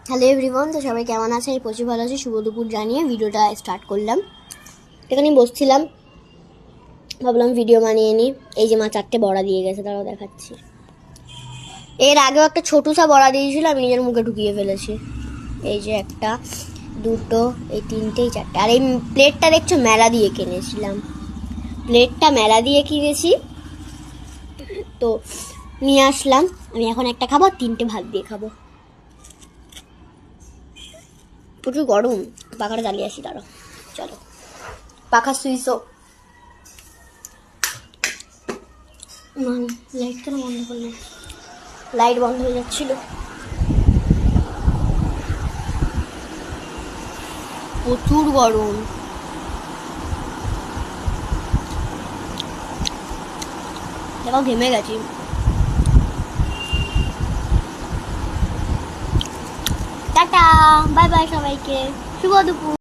Hello everyone, তো সবাই কেমন আছে? এই প্রচুর ভালো আছে। শুভ দুপুর জানিয়ে ভিডিওটা স্টার্ট করলাম। এখানে বসছিলাম, ভাবলাম ভিডিও বানিয়ে নিই। এই যে মা 4টে বড়া দিয়ে গেছে, তারাও দেখাচ্ছি। এর আগেও একটা ছোটুসা বড়া দিয়েছিল, আমি নিজের মুখে ঢুকিয়ে ফেলেছি। এই যে একটা, দুটো, এই 3টে, এই 4টে। আর এই প্লেটটা দেখছো মেলা দিয়ে কিনেছিলাম। প্লেটটা মেলা দিয়ে কিনেছি, তো নিয়ে আসলাম। আমি এখন একটা খাবো, 3টে ভাত দিয়ে খাবো। প্রচুর গরম, পাখাটা জ্বালিয়ে আসি, দাঁড়ো। চলো, পাখা সুইচও লাইট কেন বন্ধ করলো? লাইট বন্ধ হয়ে যাচ্ছিল। প্রচুর গরম। দেখো ঘেমে গেছি। টাটা, বাই বাই সবাইকে, শুভ দুপুর।